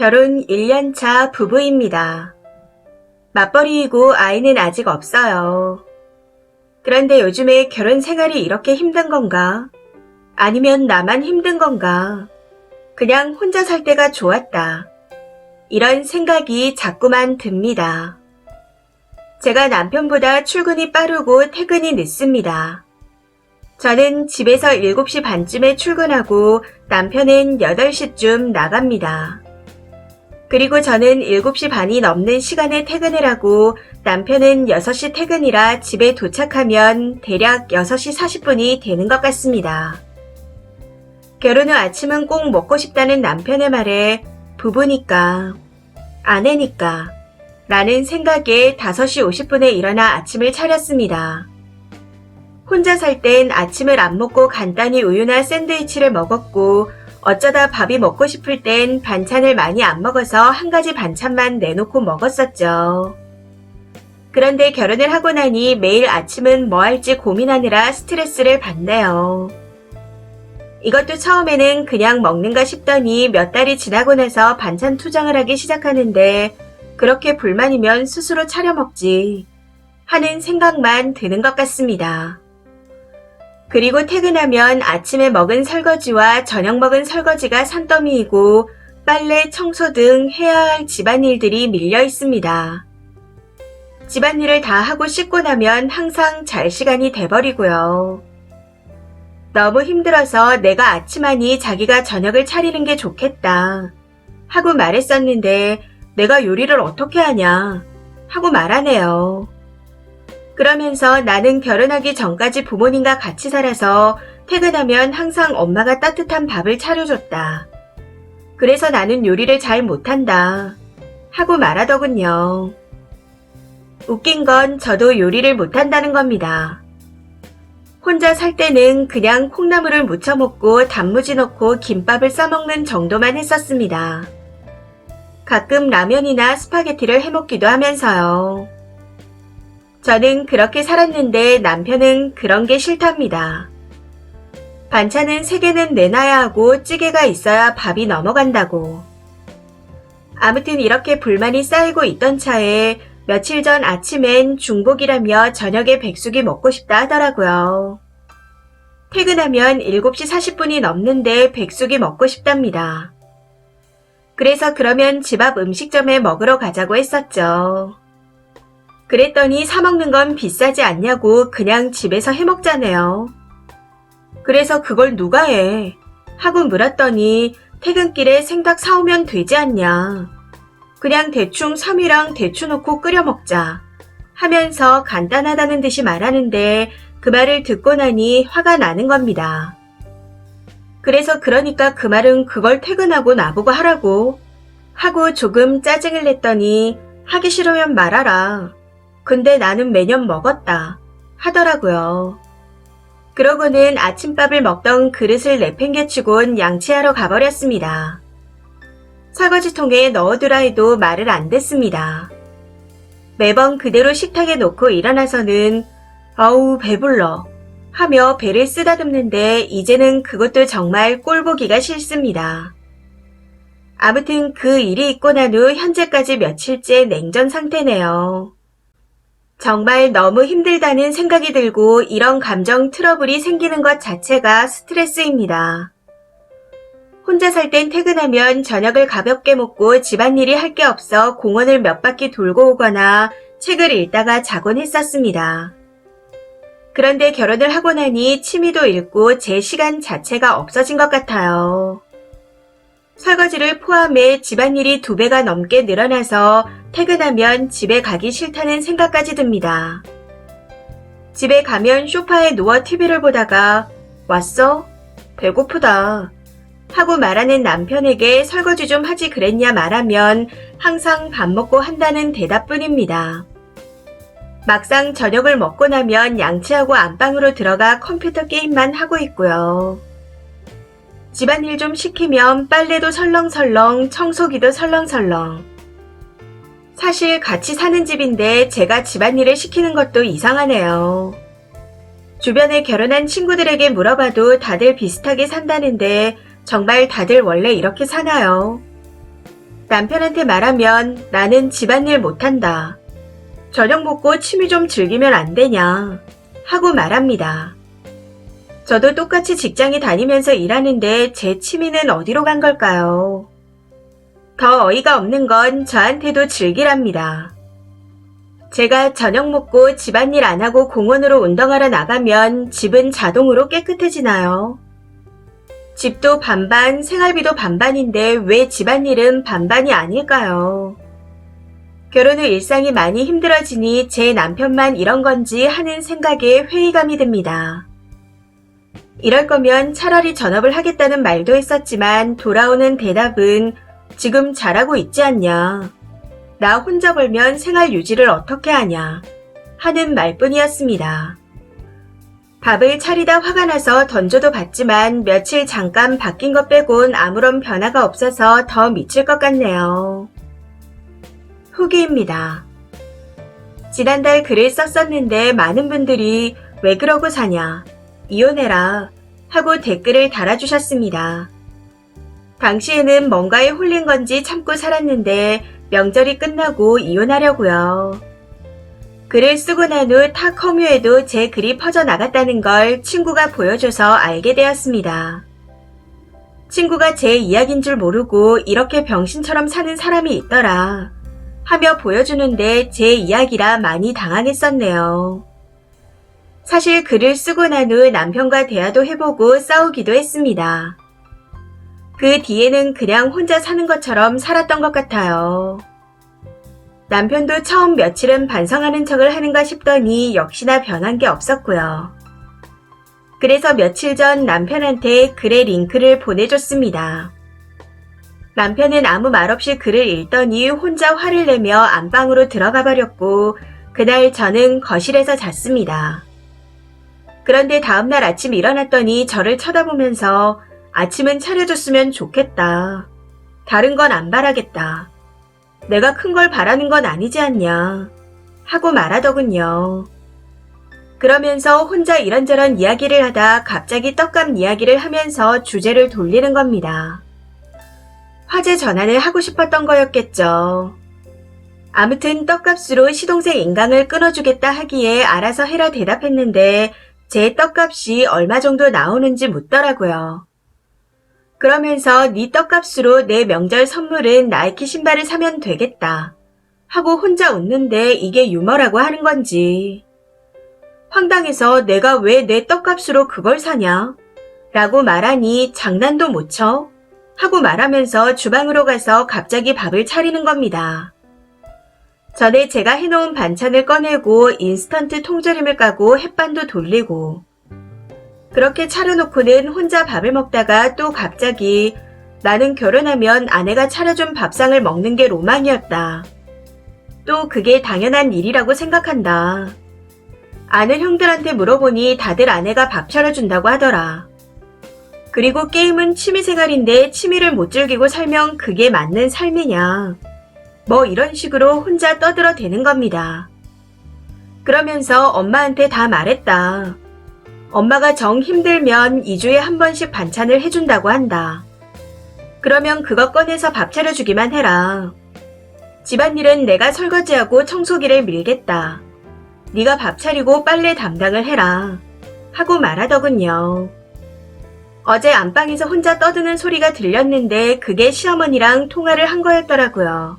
결혼 1년 차 부부입니다. 맞벌이이고 아이는 아직 없어요. 그런데 요즘에 결혼 생활이 이렇게 힘든 건가? 아니면 나만 힘든 건가? 그냥 혼자 살 때가 좋았다. 이런 생각이 자꾸만 듭니다. 제가 남편보다 출근이 빠르고 퇴근이 늦습니다. 저는 집에서 7시 반쯤에 출근하고 남편은 8시쯤 나갑니다. 그리고 저는 7시 반이 넘는 시간에 퇴근을 하고 남편은 6시 퇴근이라 집에 도착하면 대략 6시 40분이 되는 것 같습니다. 결혼 후 아침은 꼭 먹고 싶다는 남편의 말에 부부니까, 아내니까 라는 생각에 5시 50분에 일어나 아침을 차렸습니다. 혼자 살 땐 아침을 안 먹고 간단히 우유나 샌드위치를 먹었고 어쩌다 밥이 먹고 싶을 땐 반찬을 많이 안 먹어서 한 가지 반찬만 내놓고 먹었었죠. 그런데 결혼을 하고 나니 매일 아침은 뭐 할지 고민하느라 스트레스를 받네요. 이것도 처음에는 그냥 먹는가 싶더니 몇 달이 지나고 나서 반찬 투정을 하기 시작하는데 그렇게 불만이면 스스로 차려 먹지 하는 생각만 드는 것 같습니다. 그리고 퇴근하면 아침에 먹은 설거지와 저녁 먹은 설거지가 산더미이고 빨래, 청소 등 해야 할 집안일들이 밀려 있습니다. 집안일을 다 하고 씻고 나면 항상 잘 시간이 돼버리고요. 너무 힘들어서 내가 아침하니 자기가 저녁을 차리는 게 좋겠다 하고 말했었는데 내가 요리를 어떻게 하냐 하고 말하네요. 그러면서 나는 결혼하기 전까지 부모님과 같이 살아서 퇴근하면 항상 엄마가 따뜻한 밥을 차려줬다. 그래서 나는 요리를 잘 못한다 하고 말하더군요. 웃긴 건 저도 요리를 못한다는 겁니다. 혼자 살 때는 그냥 콩나물을 무쳐 먹고 단무지 넣고 김밥을 싸먹는 정도만 했었습니다. 가끔 라면이나 스파게티를 해먹기도 하면서요. 저는 그렇게 살았는데 남편은 그런 게 싫답니다. 반찬은 3개는 내놔야 하고 찌개가 있어야 밥이 넘어간다고. 아무튼 이렇게 불만이 쌓이고 있던 차에 며칠 전 아침엔 중복이라며 저녁에 백숙이 먹고 싶다 하더라고요. 퇴근하면 7시 40분이 넘는데 백숙이 먹고 싶답니다. 그래서 그러면 집 앞 음식점에 먹으러 가자고 했었죠. 그랬더니 사 먹는 건 비싸지 않냐고 그냥 집에서 해 먹자네요. 그래서 그걸 누가 해? 하고 물었더니 퇴근길에 생닭 사오면 되지 않냐. 그냥 대충 삼이랑 대추 넣고 끓여 먹자 하면서 간단하다는 듯이 말하는데 그 말을 듣고 나니 화가 나는 겁니다. 그래서 그러니까 그 말은 그걸 퇴근하고 나보고 하라고 하고 조금 짜증을 냈더니 하기 싫으면 말하라. 근데 나는 매년 먹었다 하더라고요. 그러고는 아침밥을 먹던 그릇을 내팽개치곤 양치하러 가버렸습니다. 설거지통에 넣어두라 해도 말을 안 듣습니다. 매번 그대로 식탁에 놓고 일어나서는 아우 배불러 하며 배를 쓰다듬는데 이제는 그것도 정말 꼴보기가 싫습니다. 아무튼 그 일이 있고 난 후 현재까지 며칠째 냉전 상태네요. 정말 너무 힘들다는 생각이 들고 이런 감정 트러블이 생기는 것 자체가 스트레스입니다. 혼자 살 땐 퇴근하면 저녁을 가볍게 먹고 집안일이 할 게 없어 공원을 몇 바퀴 돌고 오거나 책을 읽다가 자곤 했었습니다. 그런데 결혼을 하고 나니 취미도 잃고 제 시간 자체가 없어진 것 같아요. 설거지를 포함해 집안일이 2배가 넘게 늘어나서 퇴근하면 집에 가기 싫다는 생각까지 듭니다. 집에 가면 소파에 누워 TV를 보다가 왔어? 배고프다 하고 말하는 남편에게 설거지 좀 하지 그랬냐 말하면 항상 밥 먹고 한다는 대답뿐입니다. 막상 저녁을 먹고 나면 양치하고 안방으로 들어가 컴퓨터 게임만 하고 있고요. 집안일 좀 시키면 빨래도 설렁설렁, 청소기도 설렁설렁. 사실 같이 사는 집인데 제가 집안일을 시키는 것도 이상하네요. 주변에 결혼한 친구들에게 물어봐도 다들 비슷하게 산다는데 정말 다들 원래 이렇게 사나요? 남편한테 말하면 나는 집안일 못한다. 저녁 먹고 취미 좀 즐기면 안 되냐 하고 말합니다. 저도 똑같이 직장에 다니면서 일하는데 제 취미는 어디로 간 걸까요? 더 어이가 없는 건 저한테도 즐기랍니다. 제가 저녁 먹고 집안일 안 하고 공원으로 운동하러 나가면 집은 자동으로 깨끗해지나요? 집도 반반, 생활비도 반반인데 왜 집안일은 반반이 아닐까요? 결혼 후 일상이 많이 힘들어지니 제 남편만 이런 건지 하는 생각에 회의감이 듭니다. 이럴 거면 차라리 전업을 하겠다는 말도 했었지만 돌아오는 대답은 지금 잘하고 있지 않냐. 나 혼자 벌면 생활 유지를 어떻게 하냐 하는 말뿐이었습니다. 밥을 차리다 화가 나서 던져도 봤지만 며칠 잠깐 바뀐 것 빼곤 아무런 변화가 없어서 더 미칠 것 같네요. 후기입니다. 지난달 글을 썼었는데 많은 분들이 왜 그러고 사냐, 이혼해라 하고 댓글을 달아주셨습니다. 당시에는 뭔가에 홀린 건지 참고 살았는데 명절이 끝나고 이혼하려고요. 글을 쓰고 난 후 타 커뮤에도 제 글이 퍼져나갔다는 걸 친구가 보여줘서 알게 되었습니다. 친구가 제 이야기인 줄 모르고 이렇게 병신처럼 사는 사람이 있더라 하며 보여주는데 제 이야기라 많이 당황했었네요. 사실 글을 쓰고 난 후 남편과 대화도 해보고 싸우기도 했습니다. 그 뒤에는 그냥 혼자 사는 것처럼 살았던 것 같아요. 남편도 처음 며칠은 반성하는 척을 하는가 싶더니 역시나 변한 게 없었고요. 그래서 며칠 전 남편한테 글의 링크를 보내줬습니다. 남편은 아무 말 없이 글을 읽더니 혼자 화를 내며 안방으로 들어가 버렸고 그날 저는 거실에서 잤습니다. 그런데 다음날 아침 일어났더니 저를 쳐다보면서 아침은 차려줬으면 좋겠다. 다른 건 안 바라겠다. 내가 큰 걸 바라는 건 아니지 않냐 하고 말하더군요. 그러면서 혼자 이런저런 이야기를 하다 갑자기 떡값 이야기를 하면서 주제를 돌리는 겁니다. 화제 전환을 하고 싶었던 거였겠죠. 아무튼 떡값으로 시동생 인강을 끊어주겠다 하기에 알아서 해라 대답했는데 제 떡값이 얼마 정도 나오는지 묻더라고요. 그러면서 네 떡값으로 내 명절 선물은 나이키 신발을 사면 되겠다 하고 혼자 웃는데 이게 유머라고 하는 건지. 황당해서 내가 왜 내 떡값으로 그걸 사냐? 라고 말하니 장난도 못 쳐? 하고 말하면서 주방으로 가서 갑자기 밥을 차리는 겁니다. 전에 제가 해놓은 반찬을 꺼내고 인스턴트 통조림을 까고 햇반도 돌리고 그렇게 차려놓고는 혼자 밥을 먹다가 또 갑자기 나는 결혼하면 아내가 차려준 밥상을 먹는 게 로망이었다. 또 그게 당연한 일이라고 생각한다. 아는 형들한테 물어보니 다들 아내가 밥 차려준다고 하더라. 그리고 게임은 취미생활인데 취미를 못 즐기고 살면 그게 맞는 삶이냐. 뭐 이런 식으로 혼자 떠들어대는 겁니다. 그러면서 엄마한테 다 말했다. 엄마가 정 힘들면 2주에 한 번씩 반찬을 해준다고 한다. 그러면 그거 꺼내서 밥 차려주기만 해라. 집안일은 내가 설거지하고 청소기를 밀겠다. 네가 밥 차리고 빨래 담당을 해라. 하고 말하더군요. 어제 안방에서 혼자 떠드는 소리가 들렸는데 그게 시어머니랑 통화를 한 거였더라고요.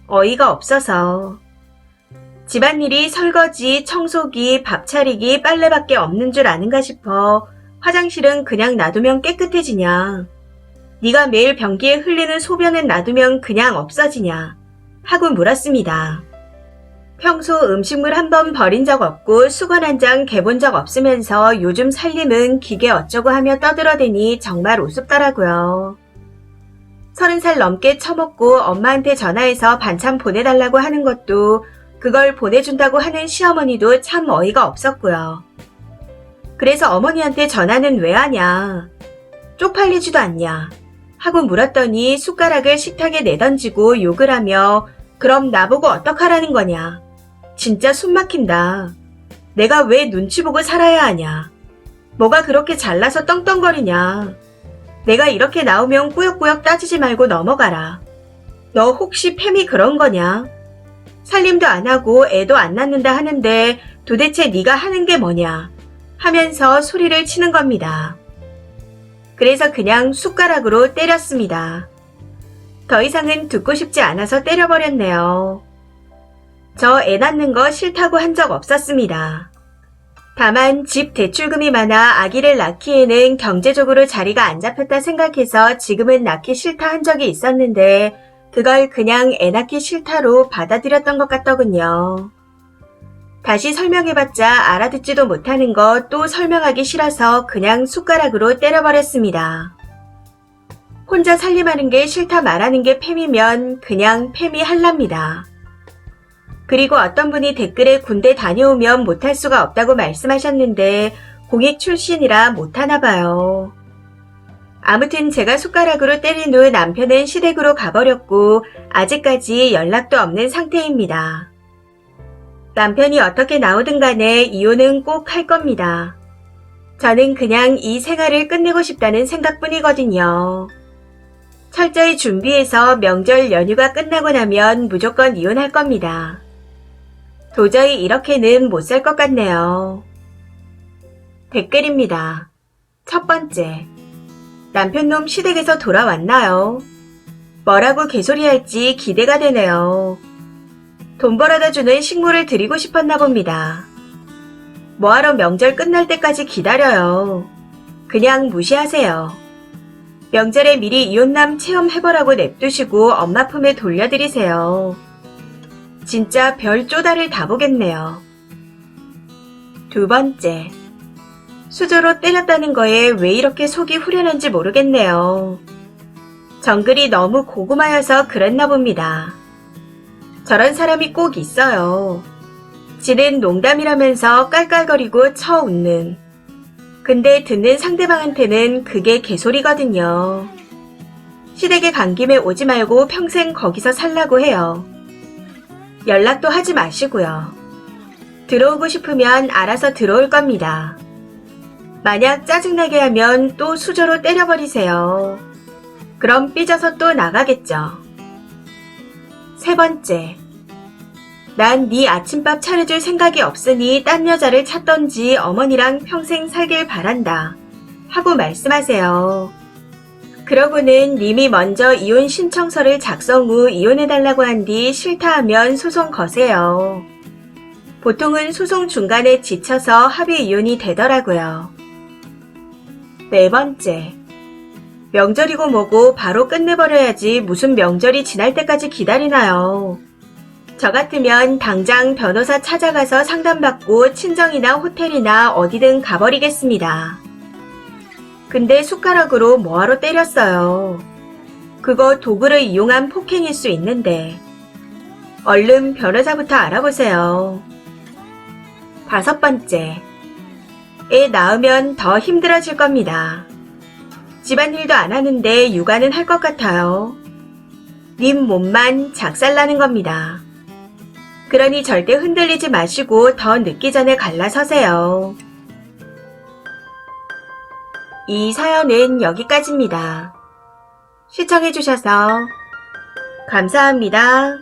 어이가 없어서. 집안일이 설거지, 청소기, 밥 차리기, 빨래밖에 없는 줄 아는가 싶어 화장실은 그냥 놔두면 깨끗해지냐. 네가 매일 변기에 흘리는 소변은 놔두면 그냥 없어지냐. 하고 물었습니다. 평소 음식물 한 번 버린 적 없고 수건 한 장 개본 적 없으면서 요즘 살림은 기계 어쩌고 하며 떠들어대니 정말 우습더라고요. 30살 넘게 처먹고 엄마한테 전화해서 반찬 보내달라고 하는 것도 그걸 보내준다고 하는 시어머니도 참 어이가 없었고요. 그래서 어머니한테 전화는 왜 하냐? 쪽팔리지도 않냐? 하고 물었더니 숟가락을 식탁에 내던지고 욕을 하며 그럼 나보고 어떡하라는 거냐? 진짜 숨 막힌다. 내가 왜 눈치 보고 살아야 하냐? 뭐가 그렇게 잘나서 떵떵거리냐? 내가 이렇게 나오면 꾸역꾸역 따지지 말고 넘어가라. 너 혹시 팸이 그런 거냐? 살림도 안 하고 애도 안 낳는다 하는데 도대체 네가 하는 게 뭐냐? 하면서 소리를 치는 겁니다. 그래서 그냥 숟가락으로 때렸습니다. 더 이상은 듣고 싶지 않아서 때려버렸네요. 저 애 낳는 거 싫다고 한 적 없었습니다. 다만 집 대출금이 많아 아기를 낳기에는 경제적으로 자리가 안 잡혔다 생각해서 지금은 낳기 싫다 한 적이 있었는데 그걸 그냥 애 낳기 싫다로 받아들였던 것 같더군요. 다시 설명해봤자 알아듣지도 못하는 거 또 설명하기 싫어서 그냥 숟가락으로 때려버렸습니다. 혼자 살림하는 게 싫다 말하는 게 팸이면 그냥 팸이 할랍니다. 그리고 어떤 분이 댓글에 군대 다녀오면 못할 수가 없다고 말씀하셨는데 공익 출신이라 못하나 봐요. 아무튼 제가 숟가락으로 때린 후 남편은 시댁으로 가버렸고 아직까지 연락도 없는 상태입니다. 남편이 어떻게 나오든 간에 이혼은 꼭 할 겁니다. 저는 그냥 이 생활을 끝내고 싶다는 생각뿐이거든요. 철저히 준비해서 명절 연휴가 끝나고 나면 무조건 이혼할 겁니다. 도저히 이렇게는 못 살 것 같네요. 댓글입니다. 첫 번째. 남편놈 시댁에서 돌아왔나요? 뭐라고 개소리할지 기대가 되네요. 돈 벌어다 주는 식물을 드리고 싶었나 봅니다. 뭐하러 명절 끝날 때까지 기다려요. 그냥 무시하세요. 명절에 미리 이혼남 체험해보라고 냅두시고 엄마 품에 돌려드리세요. 진짜 별 쪼다를 다 보겠네요. 두 번째. 수저로 때렸다는 거에 왜 이렇게 속이 후련한지 모르겠네요. 정글이 너무 고구마여서 그랬나 봅니다. 저런 사람이 꼭 있어요. 지는 농담이라면서 깔깔거리고 쳐웃는. 근데 듣는 상대방한테는 그게 개소리거든요. 시댁에 간 김에 오지 말고 평생 거기서 살라고 해요. 연락도 하지 마시고요. 들어오고 싶으면 알아서 들어올 겁니다. 만약 짜증나게 하면 또 수저로 때려버리세요. 그럼 삐져서 또 나가겠죠. 세 번째. 난 네 아침밥 차려줄 생각이 없으니 딴 여자를 찾던지 어머니랑 평생 살길 바란다. 하고 말씀하세요. 그러고는 님이 먼저 이혼 신청서를 작성 후 이혼해달라고 한 뒤 싫다 하면 소송 거세요. 보통은 소송 중간에 지쳐서 합의 이혼이 되더라고요. 네 번째. 명절이고 뭐고 바로 끝내버려야지 무슨 명절이 지날 때까지 기다리나요. 저 같으면 당장 변호사 찾아가서 상담받고 친정이나 호텔이나 어디든 가버리겠습니다. 근데 숟가락으로 뭐하러 때렸어요. 그거 도구를 이용한 폭행일 수 있는데. 얼른 변호사부터 알아보세요. 다섯 번째. 애 낳으면 더 힘들어질 겁니다. 집안일도 안 하는데 육아는 할 것 같아요. 님 몸만 작살나는 겁니다. 그러니 절대 흔들리지 마시고 더 늦기 전에 갈라서세요. 이 사연은 여기까지입니다. 시청해주셔서 감사합니다.